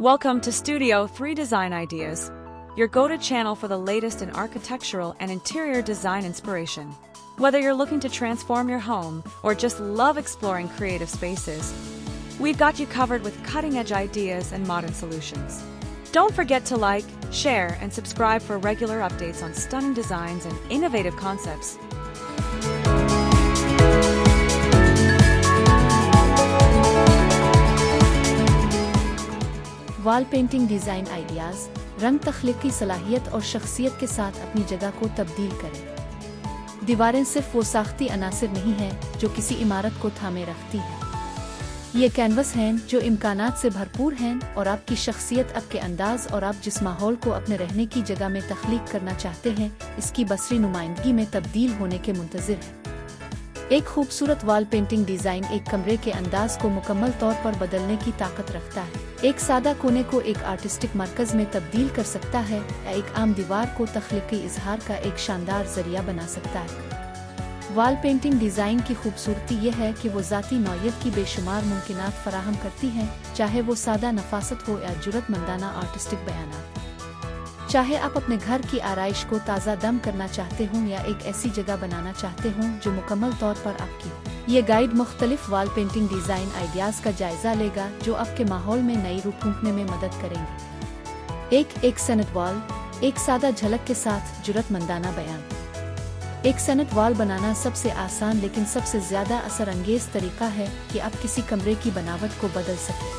Welcome to Studio 3 Design Ideas, your go-to channel for the latest in architectural and interior design inspiration. Whether you're looking to transform your home or just love exploring creative spaces, we've got you covered with cutting-edge ideas and modern solutions. Don't forget to like, share, and subscribe for regular updates on stunning designs and innovative concepts. Wall painting design ideas, रंग तख्लीकी सलाहियत और शख्सियत के साथ अपनी जगह को तब्दील करें। दीवारें सिर्फ वो साख्ती अनासिर नहीं हैं जो किसी इमारत को थामे रखती हैं। ये कैनवस हैं जो इम्कानात से भरपूर हैं और आपकी शख्सियत, आपके अंदाज और आप जिस माहौल को अपने रहने की जगह में तख्लीक करना चाहते हैं, इसकी बसरी नुमाइंदगी में तब्दील होने के मुंतज़िर है। एक खूबसूरत वॉल पेंटिंग डिज़ाइन एक कमरे के अंदाज को मुकम्मल तौर पर बदलने की ताकत रखता है। एक सादा कोने को एक आर्टिस्टिक मरकज़ में तब्दील कर सकता है या एक आम दीवार को तख्लीकी इजहार का एक शानदार जरिया बना सकता है। वॉल पेंटिंग डिज़ाइन की खूबसूरती यह है कि वो ज़ाती नौयत की बेशुमार मुमकिनात फराहम करती हैं, चाहे वो सादा नफासत हो या जुर्रतमंदाना आर्टिस्टिक बयानात। चाहे आप अपने घर की आराइश को ताज़ा दम करना चाहते हों या एक ऐसी जगह बनाना चाहते हों जो मुकम्मल तौर पर आपकी हो। ये गाइड मुख्तलिफ वॉल पेंटिंग डिज़ाइन आइडियाज़ का जायजा लेगा जो आपके माहौल में नई रूह फूंकने में मदद करेंगे। एक सनत वॉल, एक सादा झलक के साथ जुर्रतमंदाना बयान। एक सनत वॉल बनाना सबसे आसान लेकिन सबसे ज़्यादा असरअंगेज़ तरीका है कि आप किसी कमरे की बनावट को बदल सकें।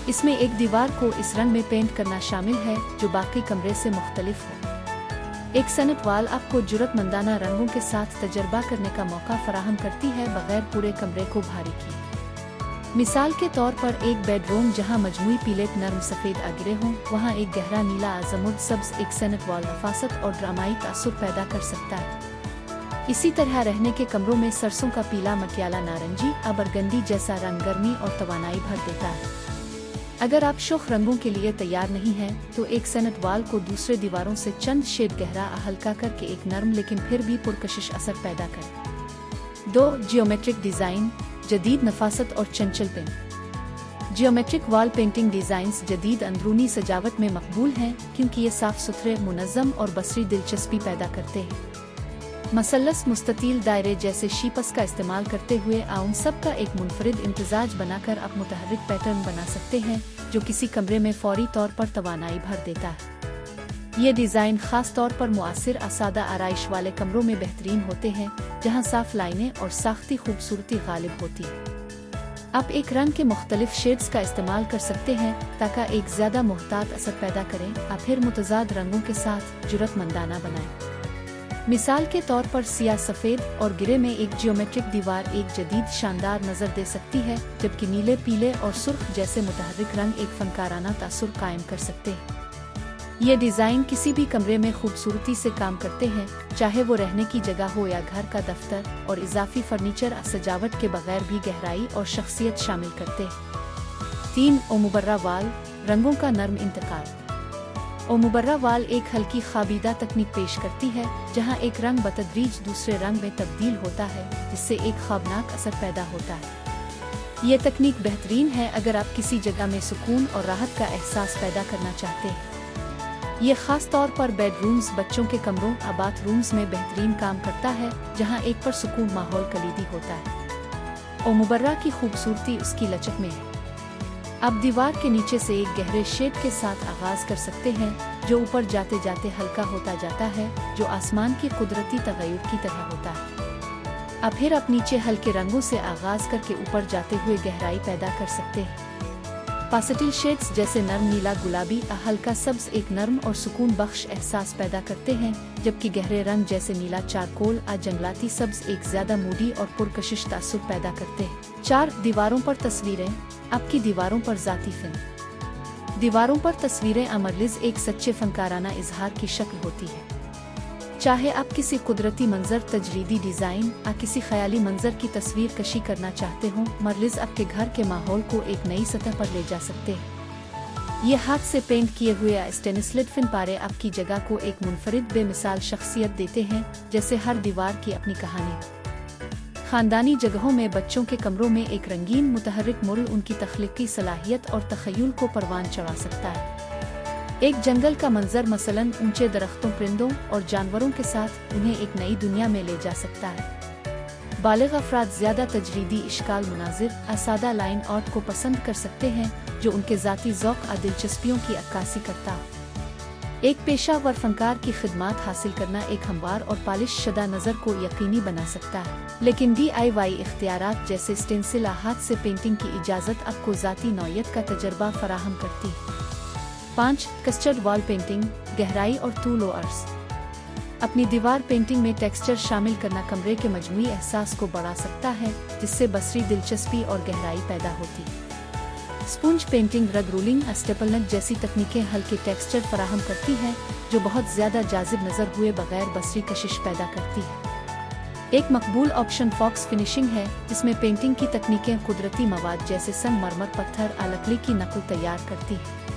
इसमें एक दीवार को इस रंग में पेंट करना शामिल है जो बाकी कमरे से मुख्तलिफ हो। एक सनत वॉल आपको जुर्रतमंदाना रंगों के साथ तजर्बा करने का मौका फराहम करती है बगैर पूरे कमरे को भारी किए। मिसाल के तौर पर एक बेडरूम जहां मजमूई पीले नरम सफ़ेद आगिरे हों, वहां एक गहरा नीला आजमुद सब्ज एक सनत वॉल नफासत और ड्रामाई तासुर पैदा कर सकता है। इसी तरह रहने के कमरों में सरसों का पीला, मटियाला नारंगी, बरगंडी जैसा रंग गर्मी और तवानाई भर देता है। अगर आप शुख रंगों के लिए तैयार नहीं हैं, तो एक सनत वॉल को दूसरे दीवारों से चंद शेड गहरा हल्का करके एक नरम लेकिन फिर भी पुरकशिश असर पैदा करें। 2. जियोमेट्रिक डिज़ाइन, जदीद नफासत और चंचल paint. Geometric wall painting designs जदीद अंदरूनी सजावट में मकबूल हैं क्योंकि ये साफ सुथरे, मुनज़्ज़म और बसरी दिलचस्पी पैदा करते हैं। मसल्लस, मुस्ततील दायरे जैसे शीपस का इस्तेमाल करते हुए उन सब का एक मुनफरिद इम्तिजाज बनाकर आप मुतहर्रिक पैटर्न बना सकते हैं जो किसी कमरे में फौरी तौर पर तवानाई भर देता है। ये डिज़ाइन ख़ास तौर पर मुआसिर सादा आराइश वाले कमरों में बेहतरीन होते हैं जहां साफ लाइनें और साख्ती खूबसूरती गालिब होती है। आप एक रंग के मुख्तलिफ शेड्स का इस्तेमाल कर सकते हैं ताकि एक ज़्यादा मुहतात असर पैदा करें। आप फिर मुतज़ाद रंगों के साथ जुर्रतमंदाना बनाएं। मिसाल के तौर पर सियाह, सफ़ेद और गिरे में एक जियोमेट्रिक दीवार एक जदीद शानदार नज़र दे सकती है, जबकि नीले, पीले और सुर्ख जैसे मुतहर्रिक रंग एक फनकाराना तासुर कायम कर सकते हैं। ये डिज़ाइन किसी भी कमरे में खूबसूरती से काम करते हैं, चाहे वो रहने की जगह हो या घर का दफ्तर, और इजाफी फर्नीचर सजावट के बगैर भी गहराई और शख्सियत शामिल करते हैं। 3. मुबर्रा वॉल, रंगों का नर्म इंतकाल। मुबर्रा वॉल एक हल्की खाबीदा तकनीक पेश करती है जहां एक रंग बतदरीज दूसरे रंग में तब्दील होता है जिससे एक ख्वाबनाक असर पैदा होता है। ये तकनीक बेहतरीन है अगर आप किसी जगह में सुकून और राहत का एहसास पैदा करना चाहते हैं। ये खास तौर पर बेडरूम्स, बच्चों के कमरों, बाथरूम्स में बेहतरीन काम करता है जहां एक पुरसुकून माहौल कलीदी होता है। मुबर्रा की खूबसूरती उसकी लचक में है। आप दीवार के नीचे से एक गहरे शेड के साथ आगाज कर सकते हैं जो ऊपर जाते जाते हल्का होता जाता है, जो आसमान की कुदरती तगय्युर की तरह होता है। आप फिर आप नीचे हल्के रंगों से आगाज करके ऊपर जाते हुए गहराई पैदा कर सकते हैं। पास्टेल शेड्स जैसे नरम नीला, गुलाबी, हल्का सब्ज एक नरम और सुकून बख्श एहसास पैदा करते हैं, जबकि गहरे रंग जैसे नीला, चारकोल, जंगलाती सब्ज एक ज्यादा मूडी और पुरकशिश तासुर पैदा करते हैं। 4. दीवारों पर तस्वीरें, आपकी दीवारों पर ज़ाती फिल्म। दीवारों पर तस्वीरें अमरलिज एक सच्चे फनकाराना इजहार की शक्ल होती है। चाहे आप किसी कुदरती मंजर, तजरीदी डिज़ाइन या किसी ख्याली मंजर की तस्वीर कशी करना चाहते हों, मरलिज आपके घर के माहौल को एक नई सतह पर ले जा सकते हैं। ये हाथ से पेंट किए हुए स्टेनलेस फिन पारे आपकी जगह को एक मुनफरिद बेमिसाल शख्सियत देते हैं, जैसे हर दीवार की अपनी कहानी। खानदानी जगहों में बच्चों के कमरों में एक रंगीन मुतहर्रिक मुर्ल उनकी तख्लीकी सलाहियत और तखय्युल को परवान चढ़ा सकता है। एक जंगल का मंजर मसलन ऊंचे दरख्तों, परिंदों और जानवरों के साथ उन्हें एक नई दुनिया में ले जा सकता है। बालिग अफराद ज़्यादा तजरीदी इश्काल मुनाजिर असादा लाइन आर्ट को पसंद कर सकते हैं जो उनके ज़ाती ज़ौक़ और दिलचस्पियों की अक्कासी करता है। एक पेशावर फनकार की खिदमात हासिल करना एक हमवार और पालिश शुदा नज़र को यकीनी बना सकता है, लेकिन DIY इख्तियारात जैसे स्टेंसिल हाथ से पेंटिंग की इजाज़त आपको ज़ाती नौयत का तजर्बा फराहम करती है। 5. कस्टर्ड वॉल पेंटिंग, गहराई और तूल व अर्ज़। अपनी दीवार पेंटिंग में टेक्सचर शामिल करना कमरे के मजमूई एहसास को बढ़ा सकता है, जिससे बसरी दिलचस्पी और गहराई पैदा होती है। स्पंज पेंटिंग, रग रोलिंग, स्टेपलनट जैसी तकनीकें हल्के टेक्सचर फराहम करती हैं जो बहुत ज़्यादा जाजिब नज़र हुए बगैर बसरी कशिश पैदा करती है। एक मकबूल ऑप्शन फॉक्स फिनिशिंग है, जिसमें पेंटिंग की तकनीकें कुदरती मवाद जैसे संगमरमर, पत्थर और लकड़ी की नकल तैयार करती है।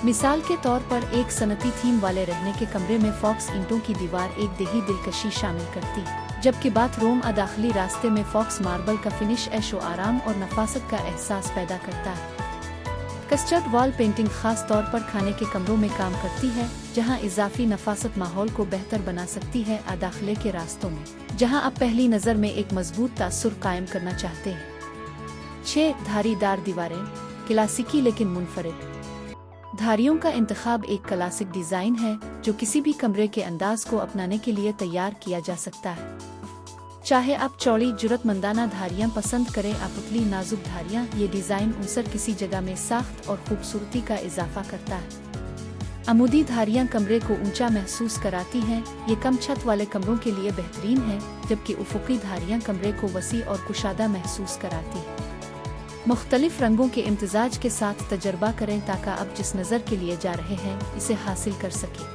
मिसाल के तौर पर एक सनती थीम वाले रहने के कमरे में फॉक्स ईंटों की दीवार एक देही दिलकशी शामिल करती है, जबकि बाथरूम और दाखिली रास्ते में फॉक्स मार्बल का फिनिश ऐशो आराम और नफासत का एहसास पैदा करता है। कस्टर्ड वॉल पेंटिंग खास तौर पर खाने के कमरों में काम करती है, जहां इजाफी नफासत माहौल को बेहतर बना सकती है और दाखिले के रास्तों में, जहां आप पहली नज़र में एक मजबूत तासुर कायम करना चाहते हैं। 6. धारीदार दीवारें, क्लासिकी लेकिन मुनफरिद। धारियों का इंतखाब एक क्लासिक डिज़ाइन है जो किसी भी कमरे के अंदाज को अपनाने के लिए तैयार किया जा सकता है। चाहे आप चौड़ी जुरतमंदाना धारियां पसंद करें या पुतली नाजुक धारियां, ये डिज़ाइन उनसर किसी जगह में साख्त और खूबसूरती का इजाफा करता है। अमूदी धारियां कमरे को ऊंचा महसूस कराती हैं, ये कम छत वाले कमरों के लिए बेहतरीन है, जबकि उफुकी धारियां कमरे को वसी और कुशादा महसूस कराती हैं। मुख्तलिफ रंगों के इम्तिजाज के साथ तजर्बा करें ताकि आप जिस नज़र के लिए जा रहे हैं इसे हासिल कर सकें।